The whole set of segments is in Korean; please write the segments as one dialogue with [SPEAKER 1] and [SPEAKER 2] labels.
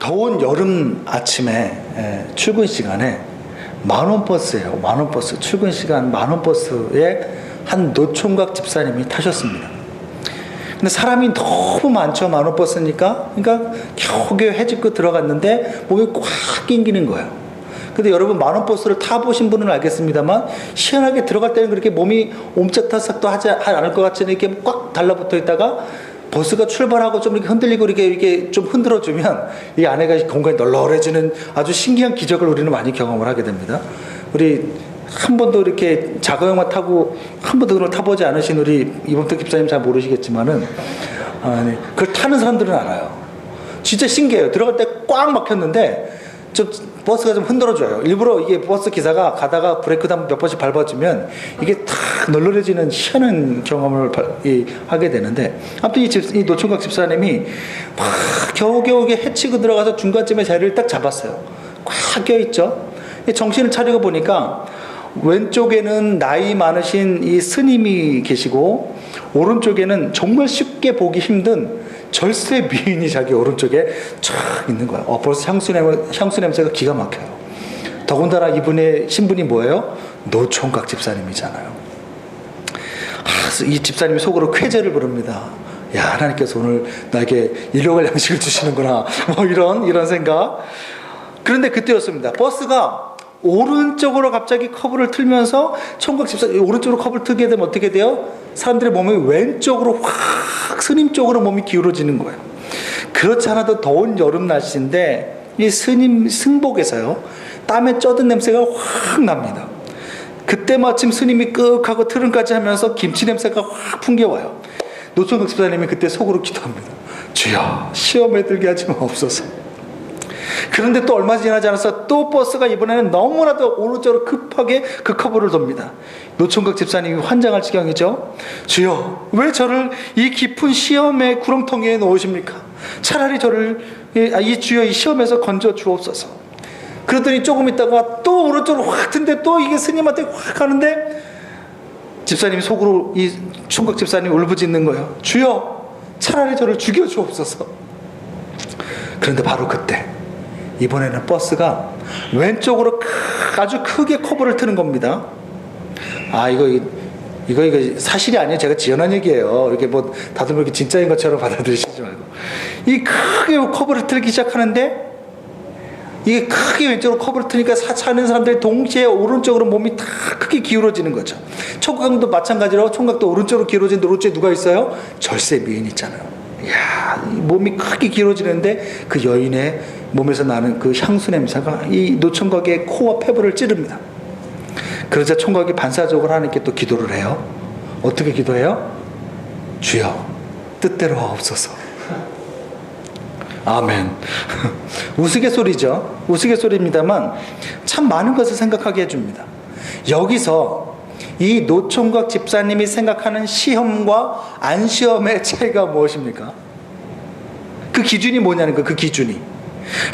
[SPEAKER 1] 더운 여름 아침에 출근 시간에 만원 버스예요. 만원 버스. 출근 시간 만원 버스에 한 노총각 집사님이 타셨습니다. 근데 사람이 너무 많죠. 만원 버스니까. 그러니까 겨우겨우 해집고 들어갔는데 몸이 꽉 낑기는 거예요. 근데 여러분 만원 버스를 타보신 분은 알겠습니다만 시원하게 들어갈 때는 그렇게 몸이 옴짝달싹도 하지 않을 것 같이 이렇게 꽉 달라붙어 있다가 버스가 출발하고 좀 이렇게 흔들리고 이렇게 좀 흔들어주면 이 안에가 공간이 널널해지는 아주 신기한 기적을 우리는 많이 경험을 하게 됩니다. 우리 한 번도 이렇게 자가용만 타고 한 번도 그걸 타보지 않으신 우리 이범택 집사님 잘 모르시겠지만은 그걸 타는 사람들은 알아요. 진짜 신기해요. 들어갈 때 꽉 막혔는데 좀 버스가 좀 흔들어줘요. 일부러 이게 버스 기사가 가다가 브레이크도 몇 번씩 밟아주면 이게 탁 널널해지는 희한한 경험을 하게 되는데, 아무튼 이 노총각 집사님이 막 겨우겨우 해치고 들어가서 중간쯤에 자리를 딱 잡았어요. 꽉 껴있죠. 정신을 차리고 보니까 왼쪽에는 나이 많으신 이 스님이 계시고 오른쪽에는 정말 쉽게 보기 힘든 절세 미인이 자기 오른쪽에 쫙 있는 거야. 벌써 향수 냄새가 기가 막혀요. 더군다나 이분의 신분이 뭐예요? 노총각 집사님이잖아요. 이 집사님이 속으로 쾌재를 부릅니다. 야, 하나님께서 오늘 나에게 일용할 양식을 주시는구나. 뭐 이런 생각. 그런데 그때였습니다. 버스가 오른쪽으로 갑자기 커브를 틀면서 총각 집사님 오른쪽으로 커브를 틀게 되면 어떻게 돼요? 사람들의 몸이 왼쪽으로 확 스님 쪽으로 몸이 기울어지는 거예요. 그렇지 않아도 더운 여름 날씨인데 이 스님 승복에서요 땀에 쩌든 냄새가 확 납니다. 그때 마침 스님이 끄하고 트름까지 하면서 김치 냄새가 확 풍겨와요. 노총각 집사님이 그때 속으로 기도합니다. 주여 시험에 들게 하지 마옵소서. 그런데 또 얼마 지나지 않아서 또 버스가 이번에는 너무나도 오른쪽으로 급하게 그 커브를 돕니다. 노총각 집사님이 환장할 지경이죠. 주여 왜 저를 이 깊은 시험의 구렁텅이에 놓으십니까? 차라리 저를 주여 이 시험에서 건져 주옵소서. 그러더니 조금 있다가 또 오른쪽으로 확 튼데 또 이게 스님한테 확 가는데 집사님이 속으로 이 총각 집사님이 울부짖는 거예요. 주여 차라리 저를 죽여 주옵소서. 그런데 바로 그때 이번에는 버스가 왼쪽으로 아주 크게 커브를 트는 겁니다. 이거 사실이 아니에요. 제가 지어낸 얘기예요. 이렇게 뭐 다들 이렇게 진짜인 것처럼 받아들이시지 말고. 이 크게 커브를 틀기 시작하는데 이게 크게 왼쪽으로 커브를 트니까 차는 사람들이 동시에 오른쪽으로 몸이 다 크게 기울어지는 거죠. 총각도 마찬가지로 총각도 오른쪽으로 기울어지는데 오른쪽에 누가 있어요? 절세 미인 있잖아요. 이야, 몸이 크게 기울어지는데 그 여인의 몸에서 나는 그 향수 냄새가 이 노총각의 코와 폐부를 찌릅니다. 그러자 총각이 반사적으로 하나님께 또 기도를 해요. 어떻게 기도해요? 주여 뜻대로 하옵소서. 아멘. 우스갯소리죠. 우스갯소리입니다만 참 많은 것을 생각하게 해줍니다. 여기서 이 노총각 집사님이 생각하는 시험과 안시험의 차이가 무엇입니까? 그 기준이 뭐냐는 거예요. 그 기준이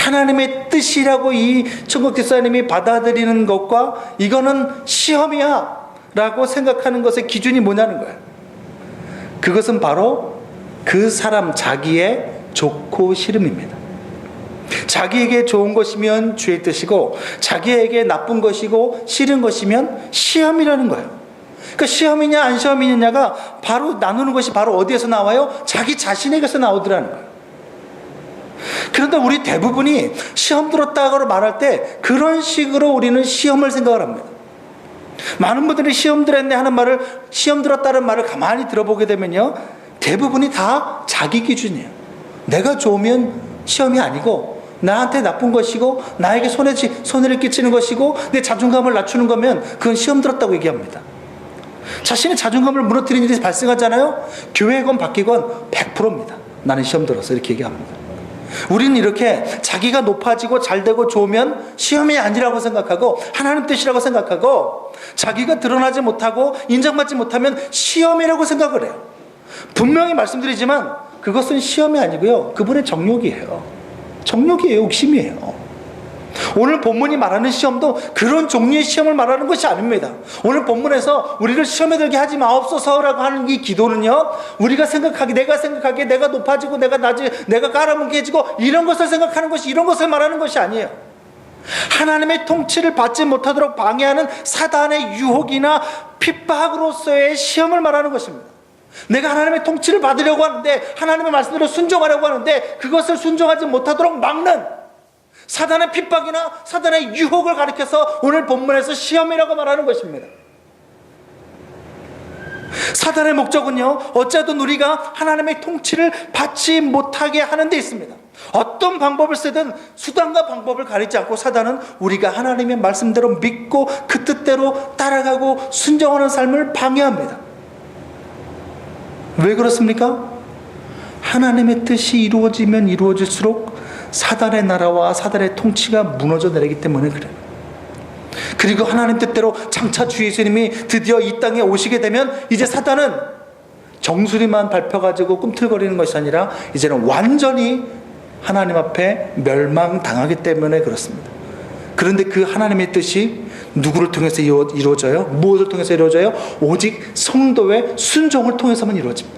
[SPEAKER 1] 하나님의 뜻이라고 이 총각 집사님이 받아들이는 것과 이거는 시험이야 라고 생각하는 것의 기준이 뭐냐는 거예요. 그것은 바로 그 사람 자기의 좋고 싫음입니다. 자기에게 좋은 것이면 주의 뜻이고 자기에게 나쁜 것이고 싫은 것이면 시험이라는 거예요. 그러니까 시험이냐 안 시험이냐가 바로 나누는 것이 바로 어디에서 나와요? 자기 자신에게서 나오더라는 거예요. 그런데 우리 대부분이 시험 들었다고 말할 때 그런 식으로 우리는 시험을 생각을 합니다. 많은 분들이 시험 들었네 하는 말을, 시험 들었다는 말을 가만히 들어보게 되면요 대부분이 다 자기 기준이에요. 내가 좋으면 시험이 아니고 나한테 나쁜 것이고 나에게 손해를 끼치는 것이고 내 자존감을 낮추는 거면 그건 시험 들었다고 얘기합니다. 자신의 자존감을 무너뜨리는 일이 발생하잖아요. 교회건 바뀌건 100%입니다. 나는 시험 들었어 이렇게 얘기합니다. 우리는 이렇게 자기가 높아지고 잘되고 좋으면 시험이 아니라고 생각하고 하나님 뜻이라고 생각하고 자기가 드러나지 못하고 인정받지 못하면 시험이라고 생각을 해요. 분명히 말씀드리지만 그것은 시험이 아니고요 그분의 정욕이에요. 정욕이에요. 욕심이에요. 오늘 본문이 말하는 시험도 그런 종류의 시험을 말하는 것이 아닙니다. 오늘 본문에서 우리를 시험에 들게 하지 마옵소서라고 하는 이 기도는요, 우리가 생각하기, 내가 높아지고 내가 깔아뭉개지고 이런 것을 생각하는 것이, 이런 것을 말하는 것이 아니에요. 하나님의 통치를 받지 못하도록 방해하는 사단의 유혹이나 핍박으로서의 시험을 말하는 것입니다. 내가 하나님의 통치를 받으려고 하는데, 하나님의 말씀대로 순종하려고 하는데 그것을 순종하지 못하도록 막는 사단의 핍박이나 사단의 유혹을 가리켜서 오늘 본문에서 시험이라고 말하는 것입니다. 사단의 목적은요, 어쨌든 우리가 하나님의 통치를 받지 못하게 하는 데 있습니다. 어떤 방법을 쓰든 수단과 방법을 가리지 않고 사단은 우리가 하나님의 말씀대로 믿고 그 뜻대로 따라가고 순종하는 삶을 방해합니다. 왜 그렇습니까? 하나님의 뜻이 이루어지면 이루어질수록 사단의 나라와 사단의 통치가 무너져 내리기 때문에 그래요. 그리고 하나님 뜻대로 장차 주 예수님이 드디어 이 땅에 오시게 되면 이제 사단은 정수리만 밟혀가지고 꿈틀거리는 것이 아니라 이제는 완전히 하나님 앞에 멸망당하기 때문에 그렇습니다. 그런데 그 하나님의 뜻이 누구를 통해서 이루어져요? 무엇을 통해서 이루어져요? 오직 성도의 순종을 통해서만 이루어집니다.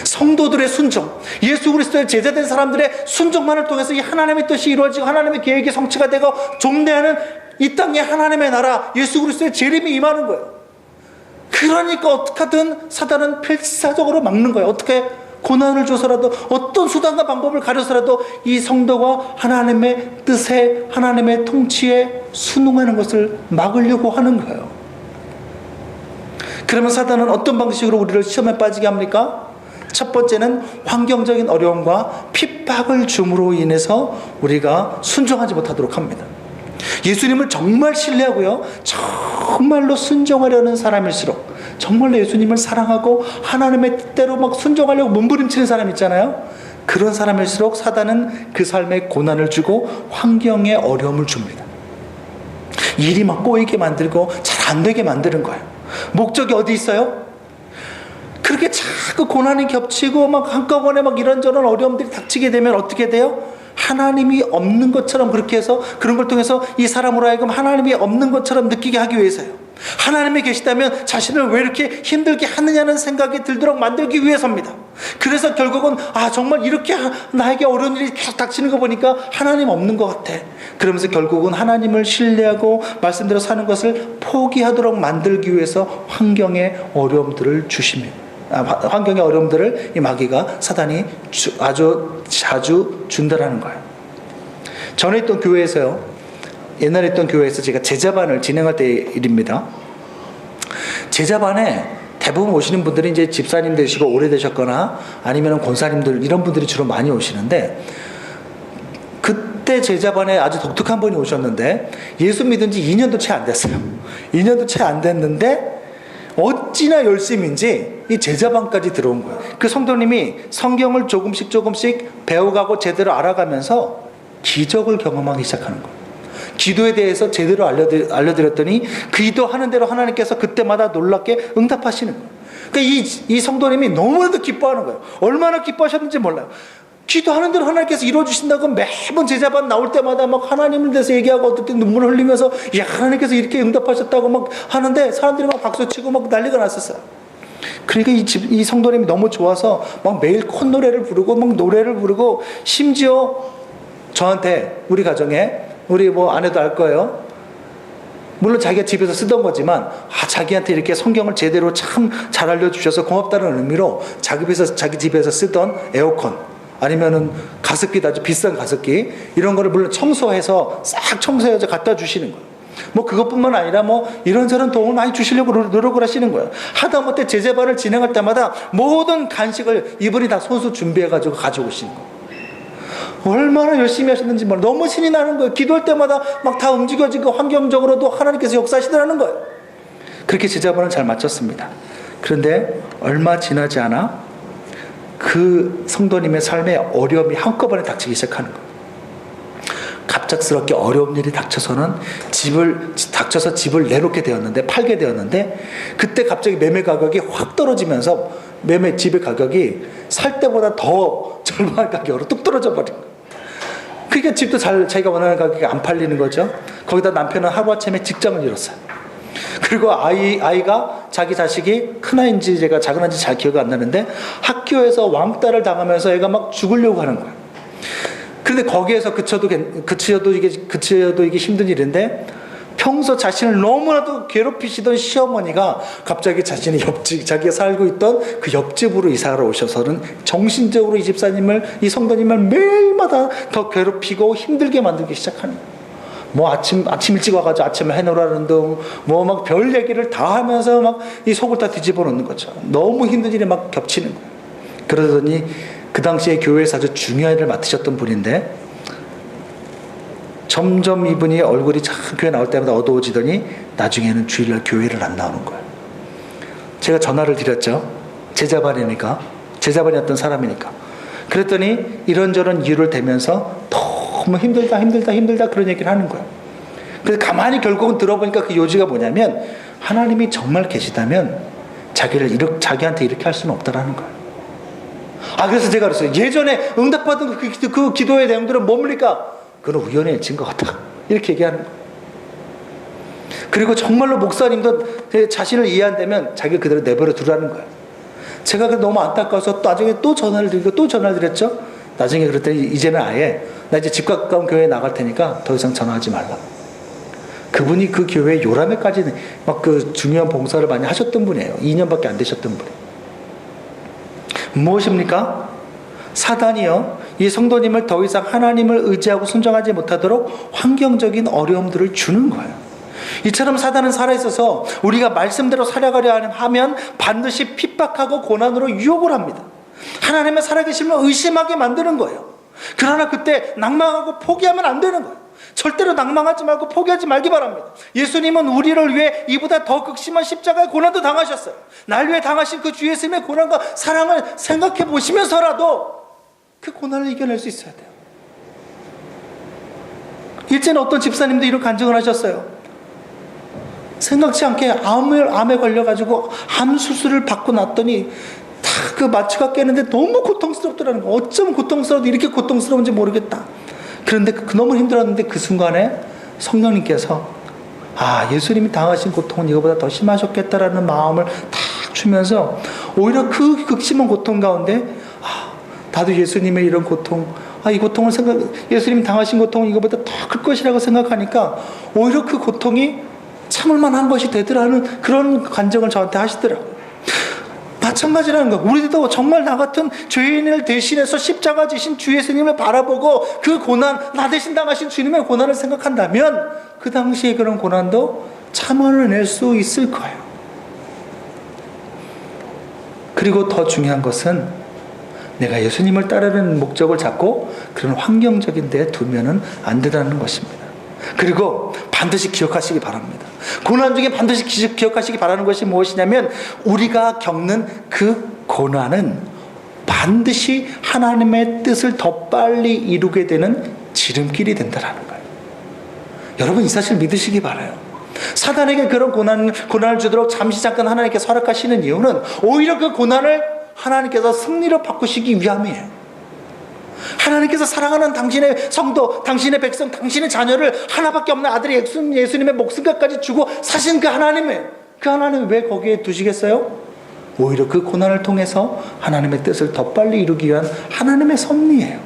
[SPEAKER 1] 성도들의 순종, 예수 그리스도의 제자된 사람들의 순종만을 통해서 이 하나님의 뜻이 이루어지고 하나님의 계획이 성취가 되고 종래하는 이 땅에 하나님의 나라, 예수 그리스도의 재림이 임하는 거예요. 그러니까 어떻게든 사단은 필사적으로 막는 거예요. 어떻게 고난을 줘서라도, 어떤 수단과 방법을 가려서라도 이 성도가 하나님의 뜻에, 하나님의 통치에 순응하는 것을 막으려고 하는 거예요. 그러면 사단은 어떤 방식으로 우리를 시험에 빠지게 합니까? 첫 번째는 환경적인 어려움과 핍박을 줌으로 인해서 우리가 순종하지 못하도록 합니다. 예수님을 정말 신뢰하고요, 정말로 순종하려는 사람일수록, 정말로 예수님을 사랑하고 하나님의 뜻대로 막 순종하려고 몸부림치는 사람 있잖아요. 그런 사람일수록 사단은 그 삶에 고난을 주고 환경에 어려움을 줍니다. 일이 막 꼬이게 만들고 잘 안 되게 만드는 거예요. 목적이 어디 있어요? 그렇게 자꾸 고난이 겹치고 막 한꺼번에 막 이런저런 어려움들이 닥치게 되면 어떻게 돼요? 하나님이 없는 것처럼 그렇게 해서, 그런 걸 통해서 이 사람으로 하여금 하나님이 없는 것처럼 느끼게 하기 위해서요. 하나님이 계시다면 자신을 왜 이렇게 힘들게 하느냐는 생각이 들도록 만들기 위해서입니다. 그래서 결국은 정말 이렇게 나에게 어려운 일이 계속 닥치는 거 보니까 하나님 없는 것 같아. 그러면서 결국은 하나님을 신뢰하고 말씀대로 사는 것을 포기하도록 만들기 위해서 환경에 어려움들을 주십니다. 환경의 어려움들을 이 마귀가, 사단이 아주 자주 준다라는 거예요. 전에 있던 교회에서요, 옛날에 있던 교회에서 제가 제자반을 진행할 때 일입니다. 제자반에 대부분 오시는 분들이 이제 집사님 되시고 오래되셨거나 아니면 권사님들, 이런 분들이 주로 많이 오시는데, 그때 제자반에 아주 독특한 분이 오셨는데, 예수 믿은 지 2년도 채 안 됐어요. 2년도 채 안 됐는데 어찌나 열심인지 이 제자반까지 들어온 거예요. 그 성도님이 성경을 조금씩 배워가고 제대로 알아가면서 기적을 경험하기 시작하는 거예요. 기도에 대해서 제대로 알려드렸더니 기도하는 대로 하나님께서 그때마다 놀랍게 응답하시는 거예요. 그러니까 이 성도님이 너무나도 기뻐하는 거예요. 얼마나 기뻐하셨는지 몰라요. 기도하는 대로 하나님께서 이루어주신다고 매번 제자반 나올 때마다 막 하나님을 대해서 얘기하고, 어떨 때 눈물을 흘리면서 야, 하나님께서 이렇게 응답하셨다고 막 하는데 사람들이 막 박수치고 막 난리가 났었어요. 그러니까 이 성도님이 너무 좋아서 막 매일 콧노래를 부르고 막 노래를 부르고, 심지어 저한테, 우리 가정에, 우리 아내도 알 거예요. 물론 자기가 집에서 쓰던 거지만 자기한테 이렇게 성경을 제대로 참 잘 알려주셔서 고맙다는 의미로 자기 집에서 쓰던 에어컨, 아니면은 가습기도 아주 비싼 가습기, 이런 거를 물론 청소해서 싹 청소해서 갖다 주시는 거예요. 그것뿐만 아니라 이런저런 도움을 많이 주시려고 노력을 하시는 거예요. 하다못해 제자반을 진행할 때마다 모든 간식을 이분이 다 손수 준비해가지고 가져오시는 거예요. 얼마나 열심히 하셨는지 몰라요. 너무 신이 나는 거예요. 기도할 때마다 막 다 움직여지고 환경적으로도 하나님께서 역사하시더라는 거예요. 그렇게 제자반을 잘 마쳤습니다. 그런데 얼마 지나지 않아 그 성도님의 삶에 어려움이 한꺼번에 닥치기 시작하는 거예요. 갑작스럽게 어려운 일이 닥쳐서는 집을 내놓게 되었는데, 팔게 되었는데, 그때 갑자기 매매 가격이 확 떨어지면서 집의 가격이 살 때보다 더 절반 가격으로 뚝 떨어져 버린 거예요. 그러니까 집도 자기가 원하는 가격에 안 팔리는 거죠. 거기다 남편은 하루아침에 직장을 잃었어요. 그리고 아이가 자기 자식이 큰아이인지 제가 작은아이인지 잘 기억이 안 나는데 학교에서 왕따를 당하면서 애가 막 죽으려고 하는 거예요. 그런데 거기에서 그쳐도 이게 힘든 일인데 평소 자신을 너무나도 괴롭히시던 시어머니가 갑자기 자신의 옆집, 자기가 살고 있던 그 옆집으로 이사를 오셔서는 정신적으로 이 성도님을 매일마다 더 괴롭히고 힘들게 만들기 시작하는 거예요. 뭐 아침 일찍 와가지고 아침에 해놓으라는 등 뭐 막 별 얘기를 다 하면서 막 이 속을 다 뒤집어 놓는 거죠. 너무 힘든 일이 막 겹치는 거예요. 그러더니 그 당시에 교회에서 아주 중요한 일을 맡으셨던 분인데 점점 이분이 얼굴이 참 교회 나올 때마다 어두워지더니 나중에는 주일날 교회를 안 나오는 거예요. 제가 전화를 드렸죠. 제자반이었던 사람이니까. 그랬더니 이런저런 이유를 대면서 너무 힘들다 그런 얘기를 하는 거예요. 그래서 가만히 결국은 들어보니까 그 요지가 뭐냐면 하나님이 정말 계시다면 자기한테 이렇게 할 수는 없다라는 거예요. 그래서 제가 그랬어요. 예전에 응답받은 그 기도의 내용들은 뭡니까? 그건 우연의 일치인 것 같다. 이렇게 얘기하는 거예요. 그리고 정말로 목사님도 자신을 이해한다면 자기를 그대로 내버려 두라는 거예요. 제가 너무 안타까워서 나중에 또 전화를 드렸죠. 나중에 그랬더니 이제는 아예 나 이제 집 가까운 교회에 나갈 테니까 더 이상 전화하지 말라. 그분이 그 교회 요람에까지 막 그 중요한 봉사를 많이 하셨던 분이에요. 2년밖에 안 되셨던 분이에요. 무엇입니까? 사단이요, 이 성도님을 더 이상 하나님을 의지하고 순종하지 못하도록 환경적인 어려움들을 주는 거예요. 이처럼 사단은 살아있어서 우리가 말씀대로 살아가려 하면 반드시 핍박하고 고난으로 유혹을 합니다. 하나님의 살아계심을 의심하게 만드는 거예요. 그러나 그때 낭망하고 포기하면 안 되는 거예요. 절대로 낭망하지 말고 포기하지 말기 바랍니다. 예수님은 우리를 위해 이보다 더 극심한 십자가의 고난도 당하셨어요. 날 위해 당하신 그 주 예수님의 고난과 사랑을 생각해 보시면서라도 그 고난을 이겨낼 수 있어야 돼요. 일제는 어떤 집사님도 이런 간증을 하셨어요. 생각지 않게 암에 걸려가지고 암 수술을 받고 났더니 다 그 마취가 깨는데 너무 고통스럽더라는 거. 어쩜 고통스러워도 이렇게 고통스러운지 모르겠다. 그런데 너무 힘들었는데 그 순간에 성령님께서 예수님이 당하신 고통은 이거보다 더 심하셨겠다라는 마음을 탁 주면서 오히려 그 극심한 고통 가운데 나도 예수님의 이런 고통, 이 고통을 예수님이 당하신 고통은 이거보다 더 클 것이라고 생각하니까 오히려 그 고통이 참을 만한 것이 되더라는 그런 간증을 저한테 하시더라고요. 마찬가지라는 거예요. 우리도 정말 나 같은 죄인을 대신해서 십자가 지신 주 예수님을 바라보고 그 고난, 나 대신 당하신 주님의 고난을 생각한다면 그 당시에 그런 고난도 참아낼 수 있을 거예요. 그리고 더 중요한 것은 내가 예수님을 따르는 목적을 잡고 그런 환경적인 데에 두면은 안 된다는 것입니다. 그리고 반드시 기억하시기 바랍니다. 고난 중에 반드시 기억하시기 바라는 것이 무엇이냐면 우리가 겪는 그 고난은 반드시 하나님의 뜻을 더 빨리 이루게 되는 지름길이 된다는 거예요. 여러분 이 사실 믿으시기 바라요. 사단에게 그런 고난을 주도록 잠깐 하나님께서 허락하시는 이유는 오히려 그 고난을 하나님께서 승리로 바꾸시기 위함이에요. 하나님께서 사랑하는 당신의 성도, 당신의 백성, 당신의 자녀를 하나밖에 없는 아들이 예수님의 목숨까지 주고 사신 그 하나님을 왜 거기에 두시겠어요? 오히려 그 고난을 통해서 하나님의 뜻을 더 빨리 이루기 위한 하나님의 섭리예요.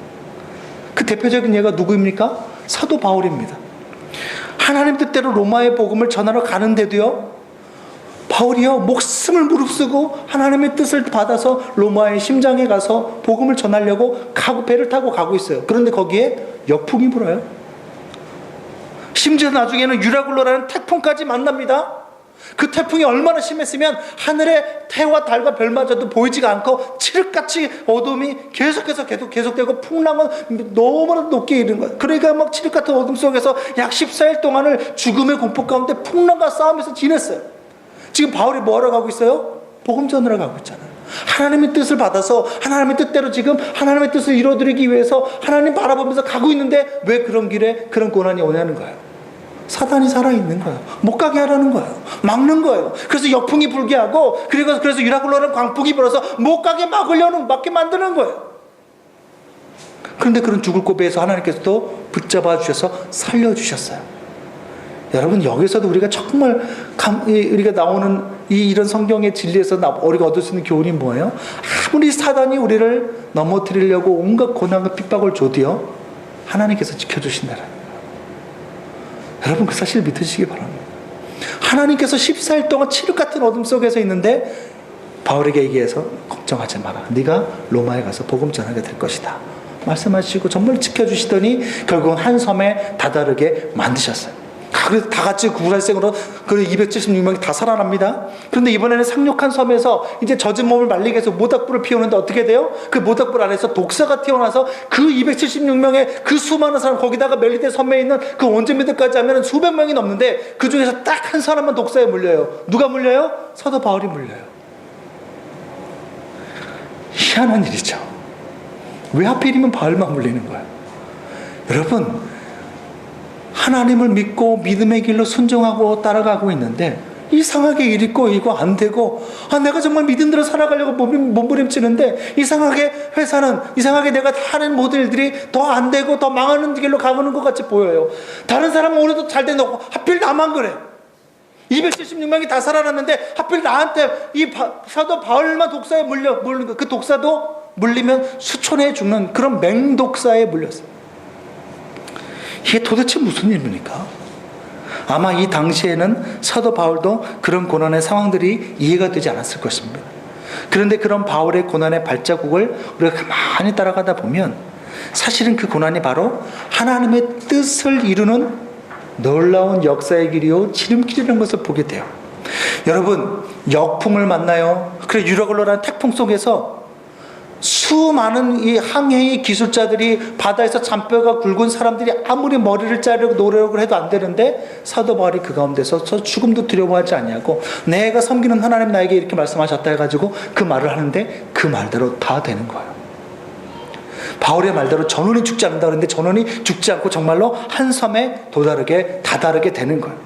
[SPEAKER 1] 그 대표적인 예가 누구입니까? 사도 바울입니다. 하나님 뜻대로 로마의 복음을 전하러 가는데도요, 바울이요 목숨을 무릅쓰고 하나님의 뜻을 받아서 로마의 심장에 가서 복음을 전하려고 배를 타고 가고 있어요. 그런데 거기에 역풍이 불어요. 심지어 나중에는 유라굴로라는 태풍까지 만납니다. 그 태풍이 얼마나 심했으면 하늘에 태와 달과 별마저도 보이지가 않고 칠흑같이 어둠이 계속되고 풍랑은 너무나 높게 이른 거예요. 그러니까 막 칠흑같은 어둠 속에서 약 14일 동안을 죽음의 공포 가운데 풍랑과 싸우면서 지냈어요. 지금 바울이 뭐하러 가고 있어요? 복음 전하러 가고 있잖아요. 하나님의 뜻을 받아서 하나님의 뜻대로 지금 하나님의 뜻을 이루어드리기 위해서 하나님 바라보면서 가고 있는데 왜 그런 길에 그런 고난이 오냐는 거예요. 사단이 살아있는 거예요. 못 가게 하라는 거예요. 막는 거예요. 그래서 역풍이 불게 하고 그래서 유라굴로는 광풍이 불어서 못 가게 막게 만드는 거예요. 그런데 그런 죽을 고비에서 하나님께서도 붙잡아 주셔서 살려주셨어요. 여러분, 여기서도 우리가 정말 우리가 나오는 이런 성경의 진리에서 우리가 얻을 수 있는 교훈이 뭐예요? 아무리 사단이 우리를 넘어뜨리려고 온갖 고난과 핍박을 줘도요, 하나님께서 지켜주신다는 거예요. 여러분, 그 사실을 믿으시기 바랍니다. 하나님께서 14일 동안 칠흑 같은 어둠 속에서 있는데 바울에게 얘기해서 걱정하지 마라. 네가 로마에 가서 복음 전하게 될 것이다 말씀하시고 정말 지켜주시더니 결국 한 섬에 다다르게 만드셨어요. 그래서 다 같이 구살생으로 그 276명이 다 살아납니다. 그런데 이번에는 상륙한 섬에서 이제 젖은 몸을 말리기 위해서 모닥불을 피우는데 어떻게 돼요? 그 모닥불 안에서 독사가 튀어나와서 그 276명의 그 수많은 사람, 거기다가 멜리데 섬에 있는 그 원주민들까지 하면 수백 명이 넘는데 그 중에서 딱 한 사람만 독사에 물려요. 누가 물려요? 사도 바울이 물려요. 희한한 일이죠. 왜 하필이면 바울만 물리는 거예요? 여러분, 하나님을 믿고 믿음의 길로 순종하고 따라가고 있는데 이상하게 일 있고 이거 안 되고, 내가 정말 믿음대로 살아가려고 몸부림치는데 이상하게 회사는, 이상하게 내가 하는 모든 일들이 더 안 되고 더 망하는 길로 가보는 것 같이 보여요. 다른 사람은 오늘도 잘 되고 하필 나만 그래. 276명이 다 살아났는데 하필 나한테 이 사도 바울만 독사에 물리는 거. 그 독사도 물리면 수천에 죽는 그런 맹독사에 물렸어요. 이게 도대체 무슨 일입니까? 아마 이 당시에는 사도 바울도 그런 고난의 상황들이 이해가 되지 않았을 것입니다. 그런데 그런 바울의 고난의 발자국을 우리가 가만히 따라가다 보면 사실은 그 고난이 바로 하나님의 뜻을 이루는 놀라운 역사의 길이요 지름길이라는 것을 보게 돼요. 여러분, 역풍을 만나요. 그래 유력을 노란 태풍 속에서 수많은 이 항해의 기술자들이, 바다에서 잔뼈가 굵은 사람들이 아무리 머리를 자르려고 노력을 해도 안 되는데 사도 바울이 그 가운데서 저 죽음도 두려워하지 않냐고, 내가 섬기는 하나님 나에게 이렇게 말씀하셨다 해가지고 그 말을 하는데 그 말대로 다 되는 거예요. 바울의 말대로 전원이 죽지 않는다 그랬는데 전원이 죽지 않고 정말로 한 섬에 다다르게 되는 거예요.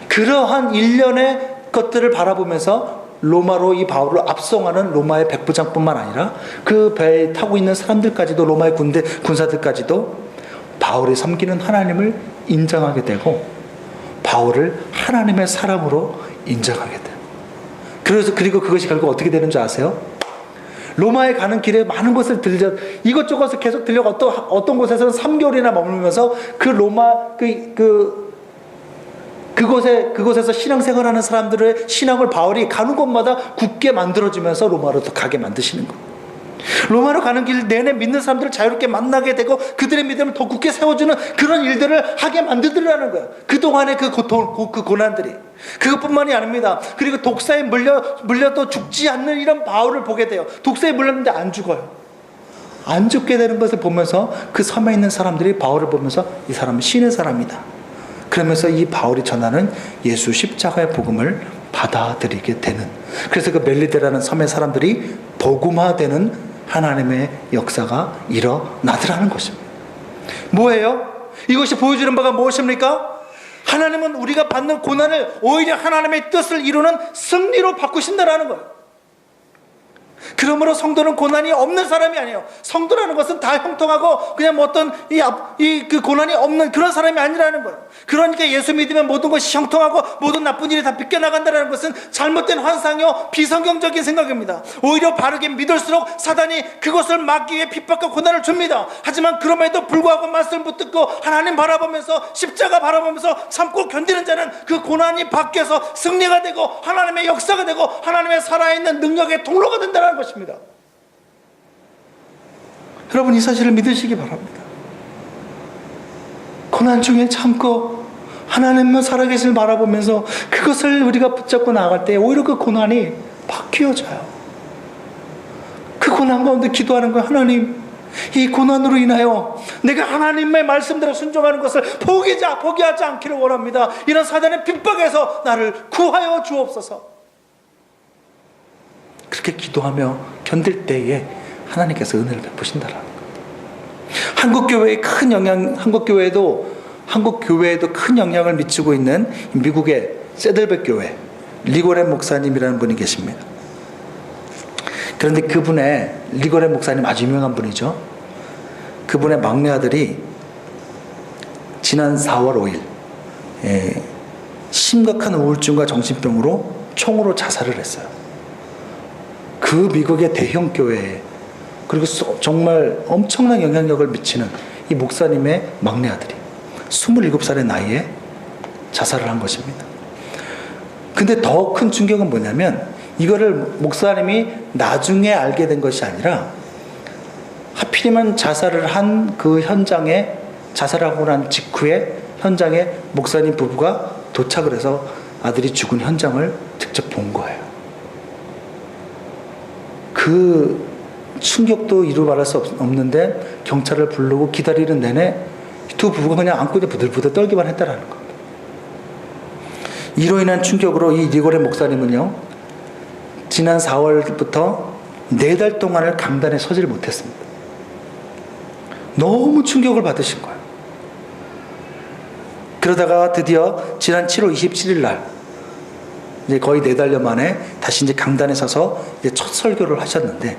[SPEAKER 1] 그러한 일련의 것들을 바라보면서 로마로 이 바울을 압송하는 로마의 백부장뿐만 아니라 그 배에 타고 있는 사람들까지도, 로마의 군사들까지도 바울이 섬기는 하나님을 인정하게 되고 바울을 하나님의 사람으로 인정하게 돼요. 그리고 그것이 결국 어떻게 되는 줄 아세요? 로마에 가는 길에 많은 곳을 이것저것을 계속 들려고 어떤 곳에서는 3개월이나 머물면서 그 로마 그곳에서 신앙생활하는 사람들의 신앙을 바울이 가는 곳마다 굳게 만들어주면서 로마로 더 가게 만드시는 거예요. 로마로 가는 길 내내 믿는 사람들을 자유롭게 만나게 되고 그들의 믿음을 더 굳게 세워주는 그런 일들을 하게 만들더라는 거예요. 그동안의 그 고통, 그 고난들이. 그것뿐만이 아닙니다. 그리고 독사에 물려도 죽지 않는 이런 바울을 보게 돼요. 독사에 물렸는데 안 죽어요. 안 죽게 되는 것을 보면서 그 섬에 있는 사람들이 바울을 보면서 이 사람은 신의 사람이다. 그러면서 이 바울이 전하는 예수 십자가의 복음을 받아들이게 되는, 그래서 그 멜리데라는 섬의 사람들이 복음화되는 하나님의 역사가 일어나더라는 것입니다. 뭐예요? 이것이 보여주는 바가 무엇입니까? 하나님은 우리가 받는 고난을 오히려 하나님의 뜻을 이루는 승리로 바꾸신다라는 거예요. 그러므로 성도는 고난이 없는 사람이 아니에요. 성도라는 것은 다 형통하고 그냥 뭐 어떤 그 고난이 없는 그런 사람이 아니라는 거예요. 그러니까 예수 믿으면 모든 것이 형통하고 모든 나쁜 일이 다 빗겨나간다는 것은 잘못된 환상이요 비성경적인 생각입니다. 오히려 바르게 믿을수록 사단이 그것을 막기 위해 핍박과 고난을 줍니다. 하지만 그럼에도 불구하고 말씀을 붙듣고 하나님 바라보면서 십자가 바라보면서 참고 견디는 자는 그 고난이 바뀌어서 승리가 되고 하나님의 역사가 되고 하나님의 살아있는 능력의 통로가 된다는 것입니다. 여러분, 이 사실을 믿으시기 바랍니다. 고난 중에 참고 하나님만 살아계심을 바라보면서 그것을 우리가 붙잡고 나아갈 때 오히려 그 고난이 바뀌어져요. 그 고난 가운데 기도하는 거예요. 하나님, 이 고난으로 인하여 내가 하나님의 말씀대로 순종하는 것을 포기하지 않기를 원합니다. 이런 사단의 핍박에서 나를 구하여 주옵소서. 그렇게 기도하며 견딜 때에 하나님께서 은혜를 베푸신다라는 거예요. 한국 교회에도 큰 영향을 미치고 있는 미국의 세들백 교회 리고렌 목사님이라는 분이 계십니다. 그런데 그분의 리고렌 목사님 아주 유명한 분이죠. 그분의 막내 아들이 지난 4월 5일 심각한 우울증과 정신병으로 총으로 자살을 했어요. 그 미국의 대형 교회에, 그리고 정말 엄청난 영향력을 미치는 이 목사님의 막내 아들이 27살의 나이에 자살을 한 것입니다. 근데 더 큰 충격은 뭐냐면, 이거를 목사님이 나중에 알게 된 것이 아니라 하필이면 자살을 한 그 현장에, 자살하고 난 직후에 현장에 목사님 부부가 도착을 해서 아들이 죽은 현장을 직접 본 거예요. 그 충격도 이루 말할 수 없는데, 경찰을 부르고 기다리는 내내 두 부부가 그냥 안고 부들부들 떨기만 했다라는 겁니다. 이로 인한 충격으로 이 리고렌 목사님은요, 지난 4월부터 4달 동안을 강단에 서지를 못했습니다. 너무 충격을 받으신 거예요. 그러다가 드디어 지난 7월 27일 날, 이제 거의 4달여 만에 다시 이제 강단에 서서 이제 첫 설교를 하셨는데,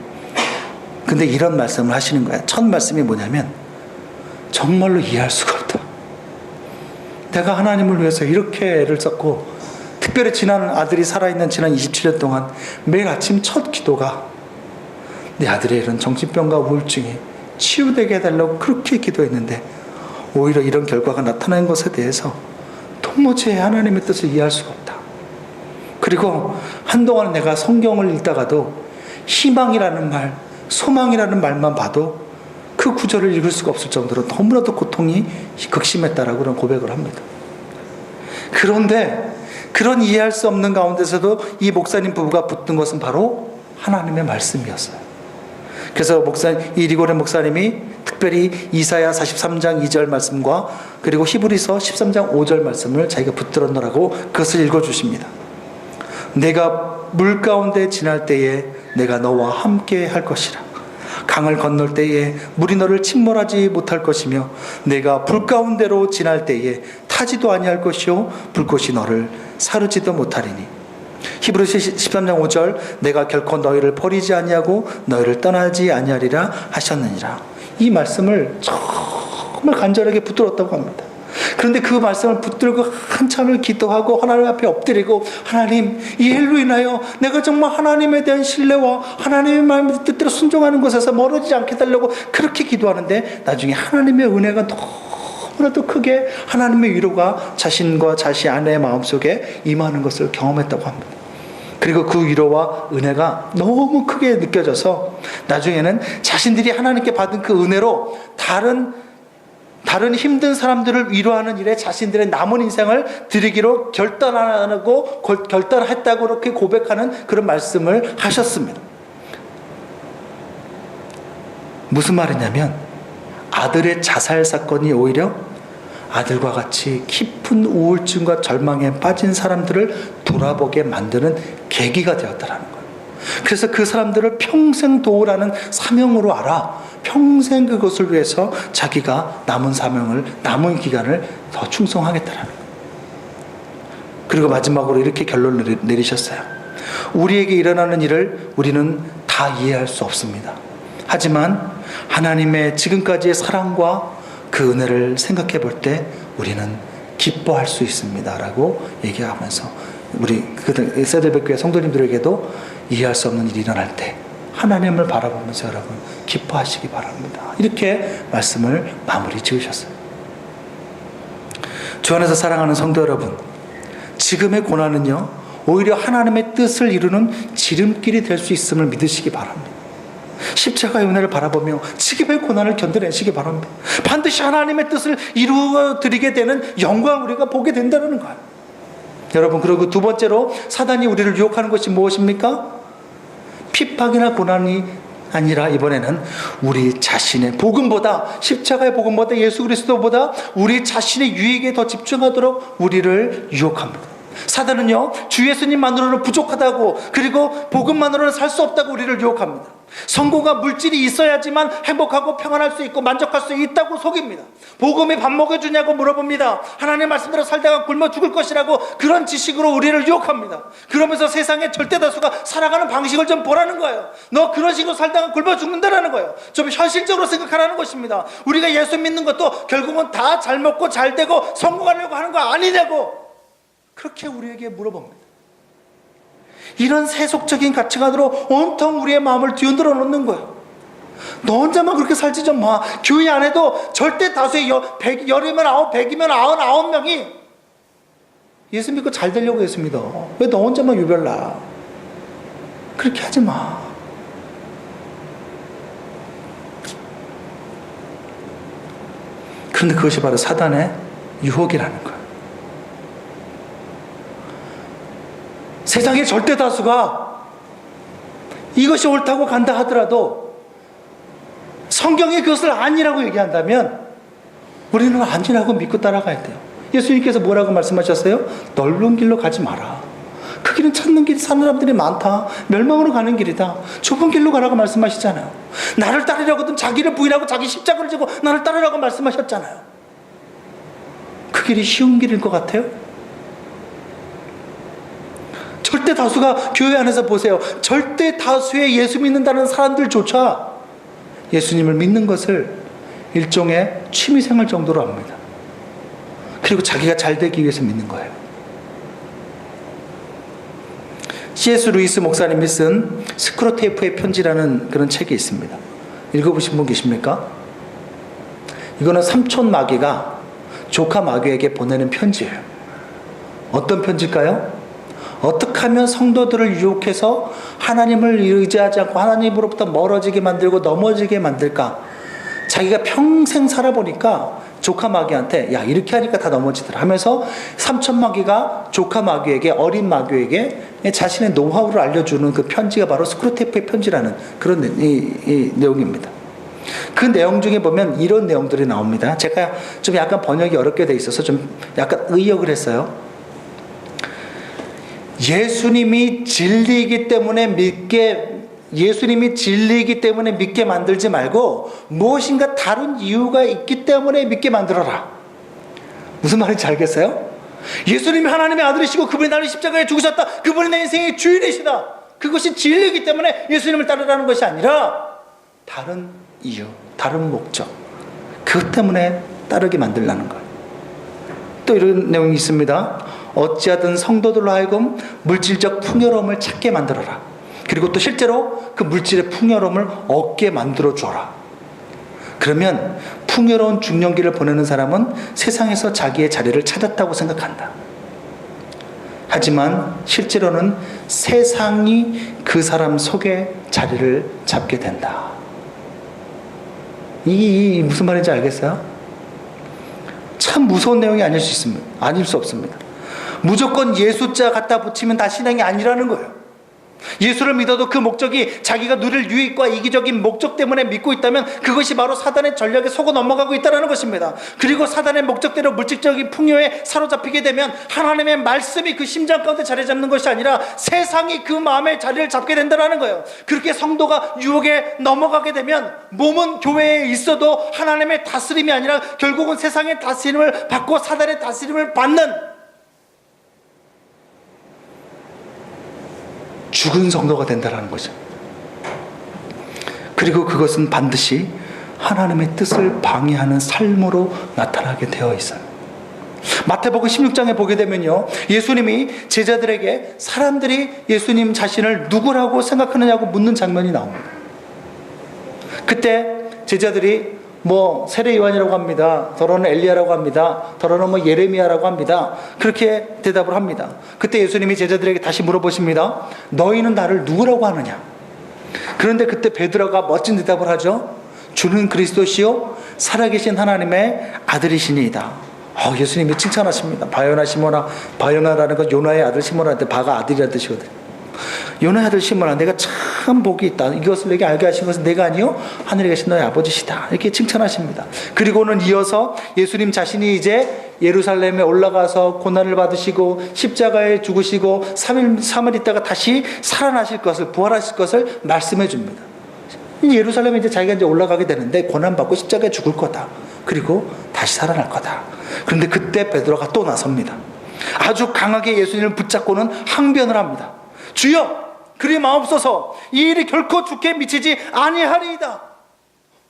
[SPEAKER 1] 근데 이런 말씀을 하시는 거예요. 첫 말씀이 뭐냐면, 정말로 이해할 수가 없다. 내가 하나님을 위해서 이렇게 애를 썼고, 특별히 아들이 살아있는 지난 27년 동안 매일 아침 첫 기도가 내 아들의 이런 정신병과 우울증이 치유되게 해달라고 그렇게 기도했는데, 오히려 이런 결과가 나타나는 것에 대해서 도무지 하나님의 뜻을 이해할 수가 없다. 그리고 한동안 내가 성경을 읽다가도 희망이라는 말, 소망이라는 말만 봐도 그 구절을 읽을 수가 없을 정도로 너무나도 고통이 극심했다라고 그런 고백을 합니다. 그런데 그런 이해할 수 없는 가운데서도 이 목사님 부부가 붙든 것은 바로 하나님의 말씀이었어요. 그래서 이 리고렌 목사님이 특별히 이사야 43장 2절 말씀과 그리고 히브리서 13장 5절 말씀을 자기가 붙들었노라고 그것을 읽어주십니다. 내가 물 가운데 지날 때에 내가 너와 함께 할 것이라. 강을 건널 때에 물이 너를 침몰하지 못할 것이며, 내가 불 가운데로 지날 때에 타지도 아니할 것이요 불꽃이 너를 사르지도 못하리니. 히브리서 13장 5절, 내가 결코 너희를 버리지 아니하고 너희를 떠나지 아니하리라 하셨느니라. 이 말씀을 정말 간절하게 붙들었다고 합니다. 그런데 그 말씀을 붙들고 한참을 기도하고 하나님 앞에 엎드리고, 하나님, 이 일로 인하여 내가 정말 하나님에 대한 신뢰와 하나님의 마음의 뜻대로 순종하는 것에서 멀어지지 않게 해달라고 그렇게 기도하는데, 나중에 하나님의 은혜가 너무나도 크게 하나님의 위로가 자신과 자신 아내의 마음속에 임하는 것을 경험했다고 합니다. 그리고 그 위로와 은혜가 너무 크게 느껴져서 나중에는 자신들이 하나님께 받은 그 은혜로 다른 힘든 사람들을 위로하는 일에 자신들의 남은 인생을 드리기로 결단했다고 그렇게 고백하는 그런 말씀을 하셨습니다. 무슨 말이냐면, 아들의 자살 사건이 오히려 아들과 같이 깊은 우울증과 절망에 빠진 사람들을 돌아보게 만드는 계기가 되었다라는 거예요. 그래서 그 사람들을 평생 도우라는 사명으로 알아 평생 그것을 위해서 자기가 남은 기간을 더 충성하겠다라는 거예요. 그리고 마지막으로 이렇게 결론을 내리셨어요. 우리에게 일어나는 일을 우리는 다 이해할 수 없습니다. 하지만 하나님의 지금까지의 사랑과 그 은혜를 생각해 볼 때 우리는 기뻐할 수 있습니다 라고 얘기하면서, 우리 세들백교회 성도님들에게도 이해할 수 없는 일이 일어날 때 하나님을 바라보면서 여러분 기뻐하시기 바랍니다. 이렇게 말씀을 마무리 지으셨어요. 주 안에서 사랑하는 성도 여러분, 지금의 고난은요 오히려 하나님의 뜻을 이루는 지름길이 될 수 있음을 믿으시기 바랍니다. 십자가의 은혜를 바라보며 지금의 고난을 견뎌내시기 바랍니다. 반드시 하나님의 뜻을 이루어드리게 되는 영광을 우리가 보게 된다는 거예요. 여러분, 그리고 두 번째로 사단이 우리를 유혹하는 것이 무엇입니까? 핍박이나 고난이 아니라 이번에는 우리 자신의 복음보다, 십자가의 복음보다, 예수 그리스도보다 우리 자신의 유익에 더 집중하도록 우리를 유혹합니다. 사단은요 주 예수님만으로는 부족하다고, 그리고 복음만으로는 살 수 없다고 우리를 유혹합니다. 성공과 물질이 있어야지만 행복하고 평안할 수 있고 만족할 수 있다고 속입니다. 복음이 밥 먹여주냐고 물어봅니다. 하나님의 말씀대로 살다가 굶어 죽을 것이라고 그런 지식으로 우리를 유혹합니다. 그러면서 세상의 절대 다수가 살아가는 방식을 좀 보라는 거예요. 너 그런 식으로 살다가 굶어 죽는다라는 거예요. 좀 현실적으로 생각하라는 것입니다. 우리가 예수 믿는 것도 결국은 다 잘 먹고 잘 되고 성공하려고 하는 거 아니냐고 그렇게 우리에게 물어봅니다. 이런 세속적인 가치관으로 온통 우리의 마음을 뒤흔들어 놓는 거예요. 너 혼자만 그렇게 살지 좀 마. 교회 안에도 절대 다수의 10이면 9, 100이면 99명이 예수 믿고 잘 되려고 예수 믿어. 왜 너 혼자만 유별나? 그렇게 하지 마. 그런데 그것이 바로 사단의 유혹이라는 거예요. 세상의 절대 다수가 이것이 옳다고 간다 하더라도 성경이 그것을 아니라고 얘기한다면 우리는 아니라고 믿고 따라가야 돼요. 예수님께서 뭐라고 말씀하셨어요? 넓은 길로 가지 마라. 그 길은 찾는 길 사는 사람들이 많다. 멸망으로 가는 길이다. 좁은 길로 가라고 말씀하시잖아요. 나를 따르려거든 자기를 부인하고 자기 십자가를 지고 나를 따르라고 말씀하셨잖아요. 그 길이 쉬운 길일 것 같아요? 절대 다수가 교회 안에서 보세요. 절대 다수의 예수 믿는다는 사람들조차 예수님을 믿는 것을 일종의 취미생활 정도로 합니다. 그리고 자기가 잘 되기 위해서 믿는 거예요. C.S. 루이스 목사님이 쓴 스크로테이프의 편지라는 그런 책이 있습니다. 읽어보신 분 계십니까? 이거는 삼촌 마귀가 조카 마귀에게 보내는 편지예요. 어떤 편지일까요? 어떻게 하면 성도들을 유혹해서 하나님을 의지하지 않고 하나님으로부터 멀어지게 만들고 넘어지게 만들까? 자기가 평생 살아보니까 조카 마귀한테 야 이렇게 하니까 다 넘어지더라 하면서 삼촌 마귀가 조카 마귀에게 어린 마귀에게 자신의 노하우를 알려주는 그 편지가 바로 스크루테이프의 편지라는 그런 이 내용입니다. 그 내용 중에 보면 이런 내용들이 나옵니다. 제가 좀 약간 번역이 어렵게 돼 있어서 좀 약간 의역을 했어요. 예수님이 진리이기 때문에 믿게 만들지 말고 무엇인가 다른 이유가 있기 때문에 믿게 만들어라. 무슨 말인지 알겠어요? 예수님이 하나님의 아들이시고 그분이 나를 십자가에 죽으셨다. 그분이 내 인생의 주인이시다. 그것이 진리이기 때문에 예수님을 따르라는 것이 아니라 다른 이유, 다른 목적, 그것 때문에 따르게 만들라는 거예요. 또 이런 내용이 있습니다. 어찌하든 성도들로 하여금 물질적 풍요로움을 찾게 만들어라. 그리고 또 실제로 그 물질의 풍요로움을 얻게 만들어 줘라. 그러면 풍요로운 중년기를 보내는 사람은 세상에서 자기의 자리를 찾았다고 생각한다. 하지만 실제로는 세상이 그 사람 속에 자리를 잡게 된다. 이 무슨 말인지 알겠어요? 참 무서운 내용이 아닐 수 없습니다. 무조건 예수자 갖다 붙이면 다 신앙이 아니라는 거예요. 예수를 믿어도 그 목적이 자기가 누릴 유익과 이기적인 목적 때문에 믿고 있다면 그것이 바로 사단의 전략에 속아 넘어가고 있다는 것입니다. 그리고 사단의 목적대로 물질적인 풍요에 사로잡히게 되면 하나님의 말씀이 그 심장 가운데 자리 잡는 것이 아니라 세상이 그 마음에 자리를 잡게 된다는 거예요. 그렇게 성도가 유혹에 넘어가게 되면 몸은 교회에 있어도 하나님의 다스림이 아니라 결국은 세상의 다스림을 받고 사단의 다스림을 받는 죽은 성도가 된다는 거죠. 그리고 그것은 반드시 하나님의 뜻을 방해하는 삶으로 나타나게 되어 있어요. 마태복음 16장에 보게 되면요, 예수님이 제자들에게 사람들이 예수님 자신을 누구라고 생각하느냐고 묻는 장면이 나옵니다. 그때 제자들이 세례 요한이라고 합니다. 더러는 엘리야라고 합니다. 더러는 예레미야라고 합니다. 그렇게 대답을 합니다. 그때 예수님이 제자들에게 다시 물어보십니다. 너희는 나를 누구라고 하느냐? 그런데 그때 베드로가 멋진 대답을 하죠. 주는 그리스도시요 살아계신 하나님의 아들이시니이다. 예수님이 칭찬하십니다. 바요나 시몬아. 바요나라는 건 요나의 아들 시몬한테 바가 아들이라는 뜻이거든요. 요나의 아들 시몬아, 내가 참 복이 있다. 이것을 내게 알게 하신 것은 내가 아니요 하늘에 계신 너의 아버지시다. 이렇게 칭찬하십니다. 그리고는 이어서 예수님 자신이 이제 예루살렘에 올라가서 고난을 받으시고 십자가에 죽으시고 3일 있다가 다시 살아나실 것을, 부활하실 것을 말씀해 줍니다. 예루살렘에 이제 자기가 이제 올라가게 되는데 고난받고 십자가에 죽을 거다. 그리고 다시 살아날 거다. 그런데 그때 베드로가 또 나섭니다. 아주 강하게 예수님을 붙잡고는 항변을 합니다. 주여, 그리 마옵소서. 이 일이 결코 주께 미치지 아니하리이다.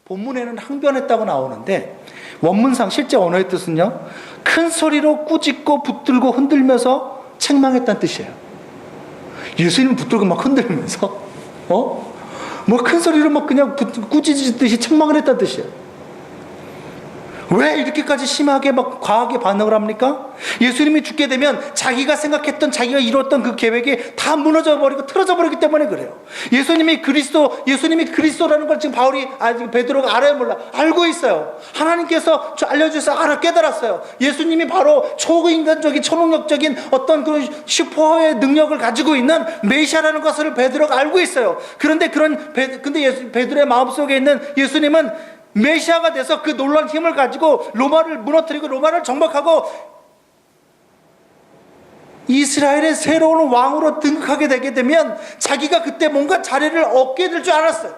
[SPEAKER 1] 본문에는 항변했다고 나오는데 원문상 실제 언어의 뜻은요, 큰 소리로 꾸짖고 붙들고 흔들면서 책망했다는 뜻이에요. 예수님 붙들고 막 흔들면서 뭐 큰 소리로 막 그냥 꾸짖듯이 책망을 했다는 뜻이에요. 왜 이렇게까지 심하게 막 과하게 반응을 합니까? 예수님이 죽게 되면 자기가 생각했던, 자기가 이뤘던 그 계획이 다 무너져 버리고 틀어져 버리기 때문에 그래요. 예수님이 그리스도라는 걸 지금 베드로가 알아요, 몰라? 알고 있어요. 하나님께서 알려주셔서 깨달았어요. 예수님이 바로 초인간적인, 초능력적인 어떤 그런 슈퍼의 능력을 가지고 있는 메시아라는 것을 베드로가 알고 있어요. 근데 베드로의 마음속에 있는 예수님은 메시아가 돼서 그 놀라운 힘을 가지고 로마를 무너뜨리고 로마를 정복하고 이스라엘의 새로운 왕으로 등극하게 되게 되면 자기가 그때 뭔가 자리를 얻게 될 줄 알았어요.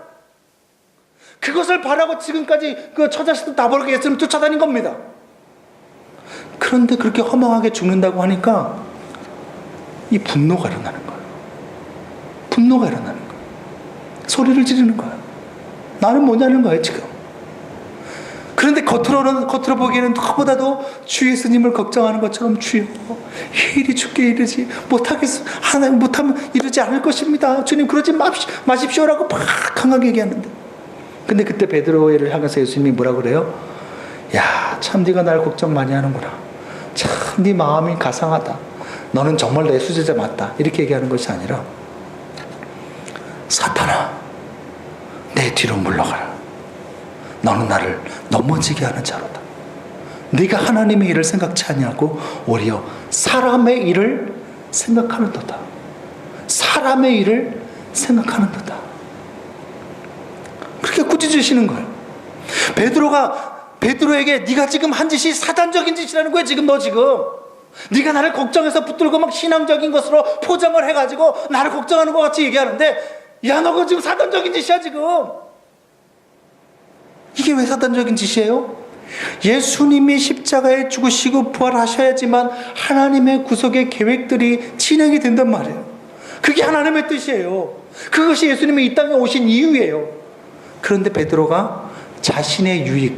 [SPEAKER 1] 그것을 바라고 지금까지 그 처자식도 다 버리고 예수님 쫓아다닌 겁니다. 그런데 그렇게 허망하게 죽는다고 하니까 이 분노가 일어나는 거예요. 분노가 일어나는 거예요. 소리를 지르는 거예요. 나는 뭐냐는 거예요, 지금. 그런데 겉으로 보기에는 누구보다도 주 예수님을 걱정하는 것처럼, 주여, 이 일이 주께 이르지 못하겠어. 하나님 못하면 이르지 않을 것입니다. 주님 그러지 마십시오라고 막 강하게 얘기하는데, 근데 그때 베드로를 향해서 예수님이 뭐라 그래요? 야, 참 네가 날 걱정 많이 하는구나. 참 네 마음이 가상하다. 너는 정말 내 수제자 맞다. 이렇게 얘기하는 것이 아니라, 사탄아, 내 뒤로 물러가라. 너는 나를 넘어지게 하는 자로다. 네가 하나님의 일을 생각지 아니하고 오히려 사람의 일을 생각하는도다. 사람의 일을 생각하는도다. 그렇게 꾸짖으시는 거예요. 베드로에게 네가 지금 한 짓이 사단적인 짓이라는 거예요. 지금 네가 나를 걱정해서 붙들고 막 신앙적인 것으로 포장을 해가지고 나를 걱정하는 것 같이 얘기하는데, 야, 너 그거 지금 사단적인 짓이야 지금. 이게 왜 사단적인 짓이에요? 예수님이 십자가에 죽으시고 부활하셔야지만 하나님의 구속의 계획들이 진행이 된단 말이에요. 그게 하나님의 뜻이에요. 그것이 예수님이 이 땅에 오신 이유예요. 그런데 베드로가 자신의 유익,